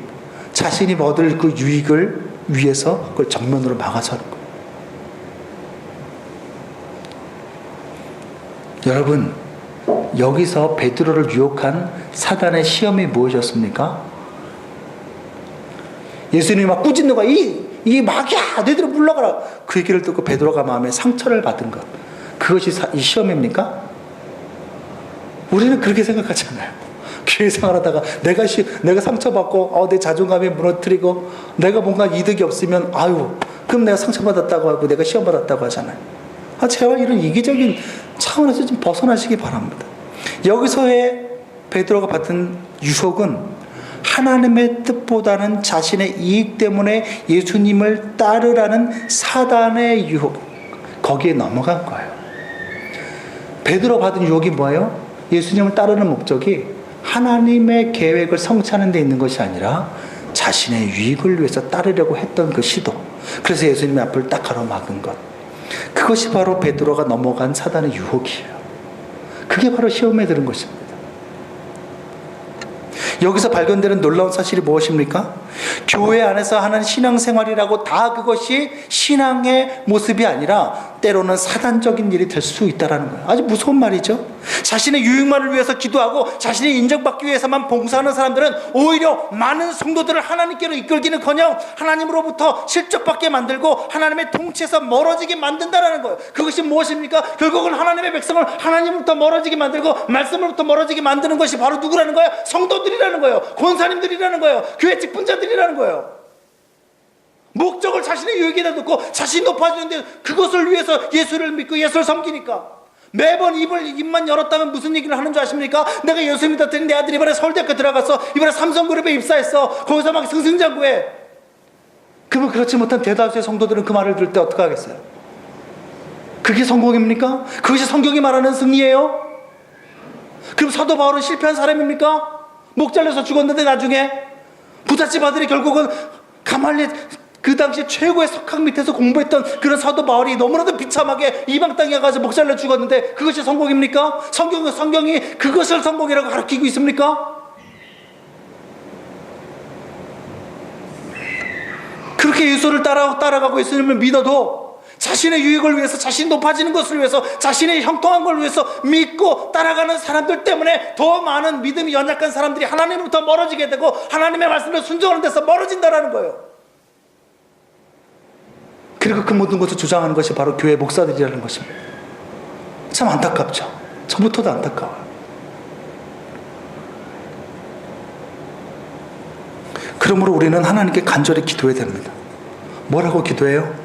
[SPEAKER 1] 자신이 얻을 그 유익을 위해서 그걸 정면으로 막아서는 거예요. 여러분, 여기서 베드로를 유혹한 사단의 시험이 무엇이었습니까? 예수님이 막 꾸짖는 거야. 이 마귀야, 너희들 물러가라. 그 얘기를 듣고 베드로가 마음에 상처를 받은 것, 그것이 이 시험입니까? 우리는 그렇게 생각하잖아요. 교회 생활하다가 내가 상처받고 내 자존감이 무너뜨리고 내가 뭔가 이득이 없으면 그럼 내가 상처받았다고 하고 내가 시험받았다고 하잖아요. 제발 이런 이기적인 차원에서 좀 벗어나시기 바랍니다. 여기서의 베드로가 받은 유혹은 하나님의 뜻보다는 자신의 이익 때문에 예수님을 따르라는 사단의 유혹, 거기에 넘어간 거예요. 베드로 받은 유혹이 뭐예요? 예수님을 따르는 목적이 하나님의 계획을 성취하는 데 있는 것이 아니라 자신의 유익을 위해서 따르려고 했던 그 시도, 그래서 예수님의 앞을 딱 가로막은 것, 그것이 바로 베드로가 넘어간 사단의 유혹이에요. 그게 바로 시험에 들은 것입니다. 여기서 발견되는 놀라운 사실이 무엇입니까? 교회 안에서 하는 신앙생활이라고 다 그것이 신앙의 모습이 아니라 때로는 사단적인 일이 될 수 있다는 거예요. 아주 무서운 말이죠. 자신의 유익만을 위해서 기도하고 자신이 인정받기 위해서만 봉사하는 사람들은 오히려 많은 성도들을 하나님께로 이끌기는커녕 하나님으로부터 실족받게 만들고 하나님의 통치에서 멀어지게 만든다는 거예요. 그것이 무엇입니까? 결국은 하나님의 백성을 하나님으로부터 멀어지게 만들고 말씀으로부터 멀어지게 만드는 것이 바로 누구라는 거예요? 성도들이라는 거예요. 권사님들이라는 거예요. 교회 직분자들이라는 거예요. 목적을 자신의 유익에다 놓고 자신이 높아지는데 그것을 위해서 예수를 믿고 예수를 섬기니까 매번 입만 열었다면 무슨 얘기를 하는 줄 아십니까? 내가 예수 믿었더니 내 아들이 이번에 서울대학교 들어갔어. 이번에 삼성그룹에 입사했어. 거기서 막 승승장구해. 그러면 그렇지 못한 대다수의 성도들은 그 말을 들을 때 어떻게 하겠어요? 그게 성공입니까? 그것이 성경이 말하는 승리예요? 그럼 사도 바울은 실패한 사람입니까? 목 잘려서 죽었는데 나중에 부잣집 아들이 결국은 가말리엘, 그 당시 최고의 석학 밑에서 공부했던 그런 사도 바울이 너무나도 비참하게 이방 땅에 가서 목 잘려 죽었는데 그것이 성공입니까? 성경이 그것을 성공이라고 가르치고 있습니까? 그렇게 예수를 따라가고 있으면 믿어도 자신의 유익을 위해서, 자신이 높아지는 것을 위해서, 자신의 형통한 걸 위해서 믿고 따라가는 사람들 때문에 더 많은 믿음이 연약한 사람들이 하나님으로부터 멀어지게 되고 하나님의 말씀을 순종하는 데서 멀어진다라는 거예요. 그리고 그 모든 것을 주장하는 것이 바로 교회 목사들이라는 것입니다. 참 안타깝죠. 저부터도 안타까워요. 그러므로 우리는 하나님께 간절히 기도해야 됩니다. 뭐라고 기도해요?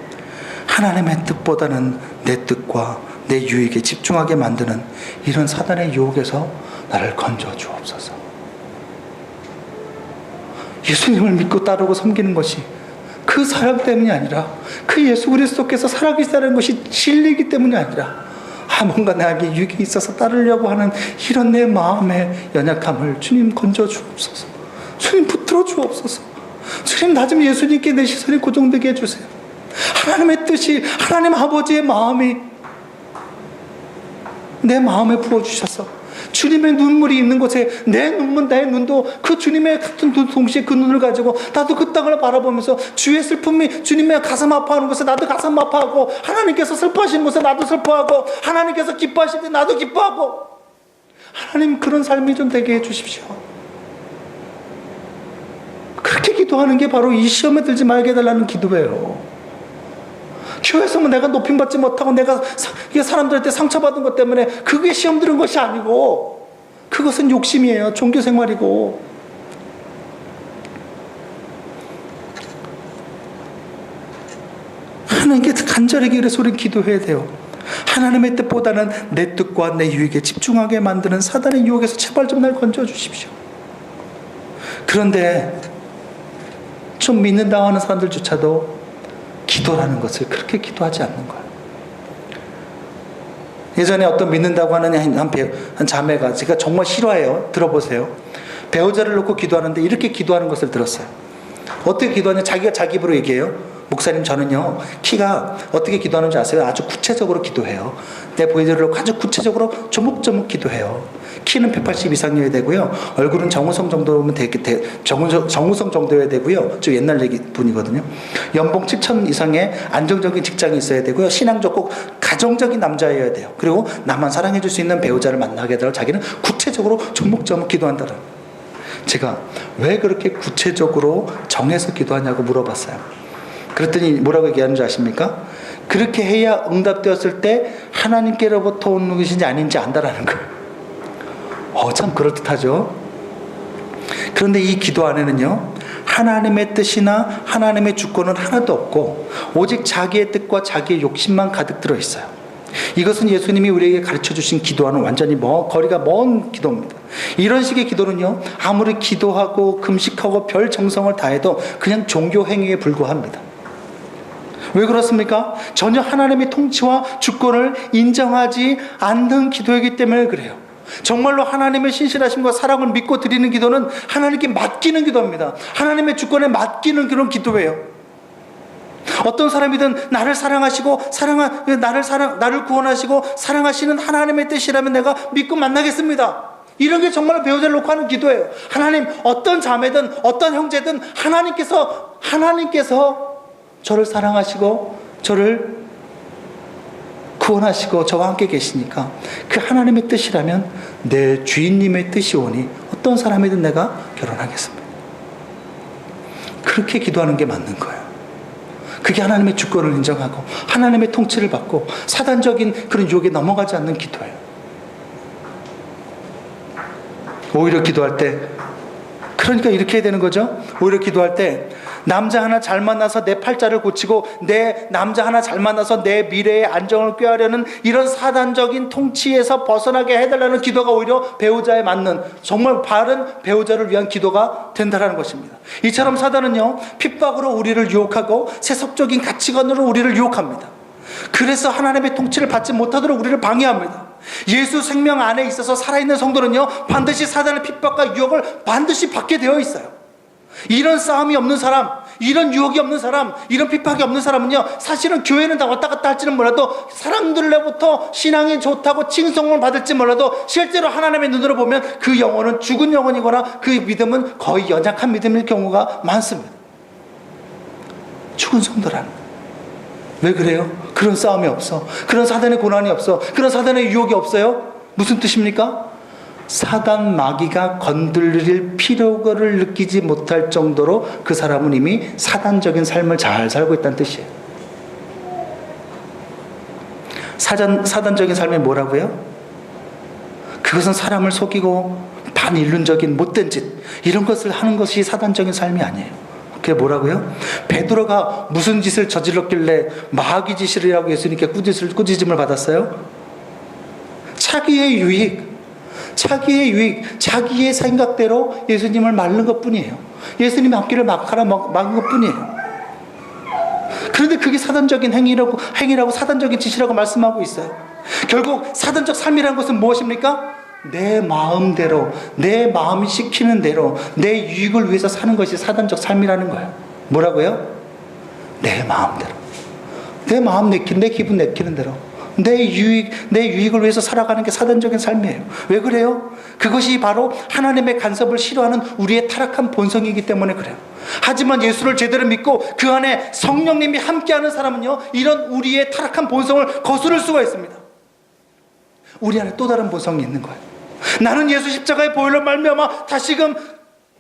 [SPEAKER 1] 하나님의 뜻보다는 내 뜻과 내 유익에 집중하게 만드는 이런 사단의 유혹에서 나를 건져 주옵소서. 예수님을 믿고 따르고 섬기는 것이 그 사랑 때문이 아니라 그 예수 그리스도께서 살아계시다는 것이 진리이기 때문이 아니라 뭔가 나에게 유익이 있어서 따르려고 하는 이런 내 마음의 연약함을 주님 건져 주옵소서. 주님 붙들어 주옵소서. 주님 나 좀 예수님께 내 시선이 고정되게 해주세요. 하나님의 뜻이, 하나님 아버지의 마음이 내 마음에 부어주셔서 주님의 눈물이 있는 곳에 내 눈도 그 주님의 같은 동시에 그 눈을 가지고 나도 그 땅을 바라보면서 주의 슬픔이 주님의 가슴 아파하는 곳에 나도 가슴 아파하고, 하나님께서 슬퍼하시는 곳에 나도 슬퍼하고, 하나님께서 기뻐하실 때 나도 기뻐하고, 하나님 그런 삶이 좀 되게 해주십시오. 그렇게 기도하는 게 바로 이 시험에 들지 말게 해달라는 기도예요. 교회에서는 내가 높임받지 못하고 내가 사람들한테 상처받은 것 때문에 그게 시험 들은 것이 아니고 그것은 욕심이에요. 종교생활이고. 하나님께 간절히 그래서 우리는 기도해야 돼요. 하나님의 뜻보다는 내 뜻과 내 유익에 집중하게 만드는 사단의 유혹에서 제발 좀 날 건져주십시오. 그런데 좀 믿는다고 하는 사람들조차도 기도라는 것을 그렇게 기도하지 않는 거예요. 예전에 어떤 믿는다고 하는 한 자매가, 제가 정말 싫어해요. 들어보세요. 배우자를 놓고 기도하는데 이렇게 기도하는 것을 들었어요. 어떻게 기도하냐? 자기가 자기 입으로 얘기해요. 목사님 저는요 키가 어떻게 기도하는 줄 아세요? 아주 구체적으로 기도해요. 내 보이들을 놓고 아주 구체적으로 조목조목 기도해요. 키는 180 이상이어야 되고요. 얼굴은 정우성 정도면 정우성 정도여야 되고요. 좀 옛날 얘기 분이거든요. 연봉 7천 이상의 안정적인 직장이 있어야 되고요. 신앙 좋고 가정적인 남자여야 돼요. 그리고 나만 사랑해 줄 수 있는 배우자를 만나게 되도록 자기는 구체적으로 조목조목 기도한다는. 제가 왜 그렇게 구체적으로 정해서 기도하냐고 물어봤어요. 그랬더니 뭐라고 얘기하는 줄 아십니까? 그렇게 해야 응답되었을 때 하나님께로부터 온 것인지 아닌지 안다라는 거예요. 참 그럴듯하죠. 그런데 이 기도 안에는요 하나님의 뜻이나 하나님의 주권은 하나도 없고 오직 자기의 뜻과 자기의 욕심만 가득 들어있어요. 이것은 예수님이 우리에게 가르쳐 주신 기도와는 완전히 거리가 먼 기도입니다. 이런 식의 기도는요 아무리 기도하고 금식하고 별 정성을 다해도 그냥 종교 행위에 불과합니다. 왜 그렇습니까? 전혀 하나님의 통치와 주권을 인정하지 않는 기도이기 때문에 그래요. 정말로 하나님의 신실하심과 사랑을 믿고 드리는 기도는 하나님께 맡기는 기도입니다. 하나님의 주권에 맡기는 그런 기도예요. 어떤 사람이든 나를 사랑하시고 나를 구원하시고 사랑하시는 하나님의 뜻이라면 내가 믿고 만나겠습니다. 이런 게 정말 배우자를 놓고 하는 기도예요. 하나님, 어떤 자매든 어떤 형제든 하나님께서 저를 사랑하시고 저를 구원하시고 저와 함께 계시니까 그 하나님의 뜻이라면 내 주인님의 뜻이 오니 어떤 사람이든 내가 결혼하겠습니다. 그렇게 기도하는 게 맞는 거예요. 그게 하나님의 주권을 인정하고 하나님의 통치를 받고 사단적인 그런 유혹에 넘어가지 않는 기도예요. 오히려 기도할 때, 그러니까 이렇게 해야 되는 거죠. 오히려 기도할 때 남자 하나 잘 만나서 내 팔자를 고치고 남자 하나 잘 만나서 내 미래의 안정을 꾀하려는 이런 사단적인 통치에서 벗어나게 해달라는 기도가 오히려 배우자에 맞는 정말 바른 배우자를 위한 기도가 된다는 것입니다. 이처럼 사단은요 핍박으로 우리를 유혹하고 세속적인 가치관으로 우리를 유혹합니다. 그래서 하나님의 통치를 받지 못하도록 우리를 방해합니다. 예수 생명 안에 있어서 살아있는 성도는요, 반드시 사단의 핍박과 유혹을 반드시 받게 되어 있어요. 이런 싸움이 없는 사람, 이런 유혹이 없는 사람, 이런 핍박이 없는 사람은요, 사실은 교회는 다 왔다 갔다 할지는 몰라도, 사람들로부터 신앙이 좋다고 칭송을 받을지 몰라도, 실제로 하나님의 눈으로 보면 그 영혼은 죽은 영혼이거나 그 믿음은 거의 연약한 믿음일 경우가 많습니다. 죽은 성도라는 거예요. 왜 그래요? 그런 싸움이 없어. 그런 사단의 고난이 없어. 그런 사단의 유혹이 없어요. 무슨 뜻입니까? 사단 마귀가 건드릴 필요를 느끼지 못할 정도로 그 사람은 이미 사단적인 삶을 잘 살고 있다는 뜻이에요. 사단적인 삶이 뭐라고요? 그것은 사람을 속이고 반인륜적인 못된 짓, 이런 것을 하는 것이 사단적인 삶이 아니에요. 그게 뭐라고요? 베드로가 무슨 짓을 저질렀길래 마귀 짓이라고 예수님께 꾸짖음을 받았어요? 자기의 유익, 자기의 생각대로 예수님을 막는 것뿐이에요. 예수님의 앞길을 막는 것뿐이에요. 그런데 그게 사단적인 행위라고 사단적인 짓이라고 말씀하고 있어요. 결국 사단적 삶이라는 것은 무엇입니까? 내 마음대로, 내 마음이 시키는 대로 내 유익을 위해서 사는 것이 사단적 삶이라는 거예요. 뭐라고요? 내 마음대로, 내 마음 내키는, 내 기분 내키는 대로 내 유익을 위해서 살아가는 게 사단적인 삶이에요. 왜 그래요? 그것이 바로 하나님의 간섭을 싫어하는 우리의 타락한 본성이기 때문에 그래요. 하지만 예수를 제대로 믿고 그 안에 성령님이 함께하는 사람은요, 이런 우리의 타락한 본성을 거스를 수가 있습니다. 우리 안에 또 다른 본성이 있는 거예요. 나는 예수 십자가의 보혈로 말미암아 다시금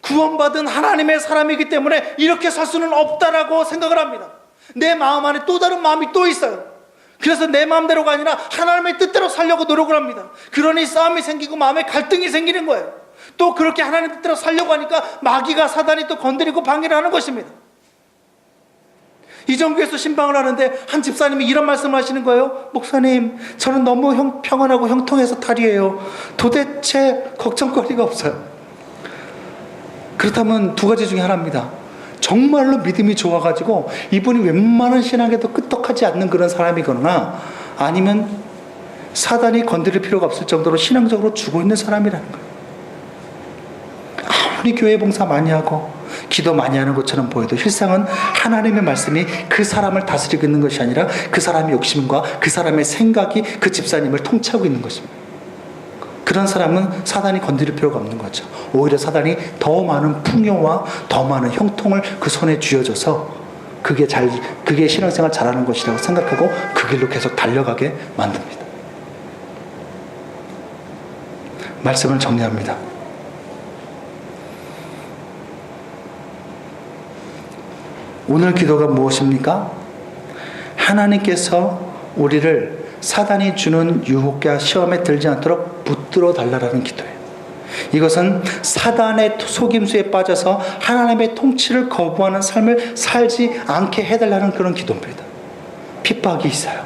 [SPEAKER 1] 구원받은 하나님의 사람이기 때문에 이렇게 살 수는 없다라고 생각을 합니다. 내 마음 안에 또 다른 마음이 또 있어요. 그래서 내 마음대로가 아니라 하나님의 뜻대로 살려고 노력을 합니다. 그러니 싸움이 생기고 마음에 갈등이 생기는 거예요. 또 그렇게 하나님 뜻대로 살려고 하니까 마귀가, 사단이 또 건드리고 방해를 하는 것입니다. 이정교에서 신방을 하는데 한 집사님이 이런 말씀을 하시는 거예요. 목사님, 저는 너무 평안하고 형통해서 탈이에요. 도대체 걱정거리가 없어요. 그렇다면 두 가지 중에 하나입니다. 정말로 믿음이 좋아가지고 이분이 웬만한 신앙에도 끄떡하지 않는 그런 사람이거나, 아니면 사단이 건드릴 필요가 없을 정도로 신앙적으로 죽어 있는 사람이라는 거예요. 아무리 교회 봉사 많이 하고 기도 많이 하는 것처럼 보여도 실상은 하나님의 말씀이 그 사람을 다스리고 있는 것이 아니라 그 사람의 욕심과 그 사람의 생각이 그 집사님을 통치하고 있는 것입니다. 그런 사람은 사단이 건드릴 필요가 없는 거죠. 오히려 사단이 더 많은 풍요와 더 많은 형통을 그 손에 쥐어줘서 그게 신앙생활 잘하는 것이라고 생각하고 그 길로 계속 달려가게 만듭니다. 말씀을 정리합니다. 오늘 기도가 무엇입니까? 하나님께서 우리를 사단이 주는 유혹과 시험에 들지 않도록 붙들어 달라라는 기도예요. 이것은 사단의 속임수에 빠져서 하나님의 통치를 거부하는 삶을 살지 않게 해달라는 그런 기도입니다. 핍박이 있어요.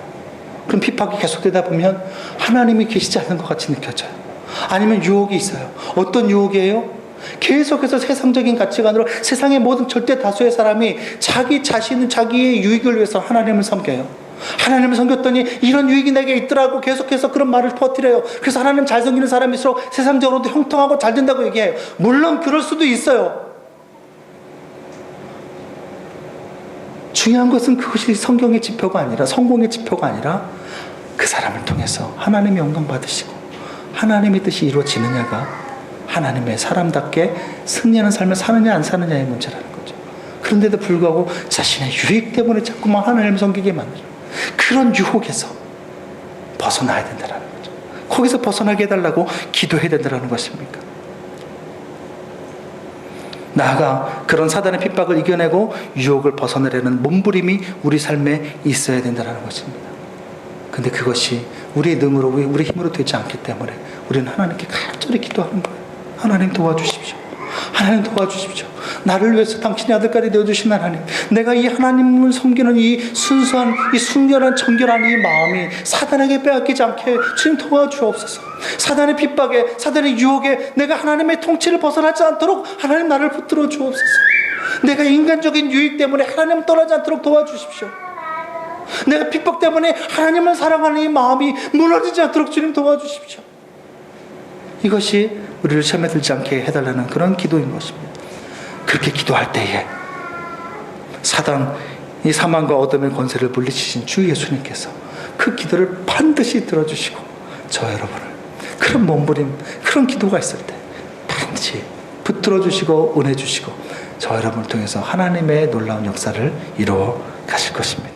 [SPEAKER 1] 그럼 핍박이 계속되다 보면 하나님이 계시지 않는 것 같이 느껴져요. 아니면 유혹이 있어요. 어떤 유혹이에요? 계속해서 세상적인 가치관으로 세상의 모든 절대 다수의 사람이 자기 자신은 자기의 유익을 위해서 하나님을 섬겨요. 하나님을 섬겼더니 이런 유익이 내게 있더라고 계속해서 그런 말을 퍼뜨려요. 그래서 하나님 잘 섬기는 사람일수록 세상적으로도 형통하고 잘 된다고 얘기해요. 물론 그럴 수도 있어요. 중요한 것은 그것이 성경의 지표가 아니라, 성공의 지표가 아니라 그 사람을 통해서 하나님의 영광 받으시고 하나님의 뜻이 이루어지느냐가 하나님의 사람답게 승리하는 삶을 사느냐 안 사느냐의 문제라는 거죠. 그런데도 불구하고 자신의 유익 때문에 자꾸만 하나님을 섬기게 만들어요. 그런 유혹에서 벗어나야 된다는 거죠. 거기서 벗어나게 해달라고 기도해야 된다는 것입니까? 나아가 그런 사단의 핍박을 이겨내고 유혹을 벗어내려는 몸부림이 우리 삶에 있어야 된다는 것입니다. 근데 그것이 우리의 능으로, 우리 힘으로 되지 않기 때문에 우리는 하나님께 간절히 기도하는 거예요. 하나님 도와주십시오. 하나님 도와주십시오. 나를 위해서 당신의 아들까지 내어주신 하나님, 내가 이 하나님을 섬기는 이 순수한, 이 순결한, 정결한 이 마음이 사단에게 빼앗기지 않게 주님 도와주옵소서. 사단의 핍박에, 사단의 유혹에 내가 하나님의 통치를 벗어나지 않도록 하나님 나를 붙들어 주옵소서. 내가 인간적인 유익 때문에 하나님 떠나지 않도록 도와주십시오. 내가 핍박 때문에 하나님을 사랑하는 이 마음이 무너지지 않도록 주님 도와주십시오. 이것이 우리를 시험에 들지 않게 해달라는 그런 기도인 것입니다. 그렇게 기도할 때에 사단, 이 사망과 어둠의 권세를 물리치신 주 예수님께서 그 기도를 반드시 들어주시고 저 여러분을 그런 몸부림, 그런 기도가 있을 때 반드시 붙들어 주시고 은혜 주시고 저 여러분을 통해서 하나님의 놀라운 역사를 이루어 가실 것입니다.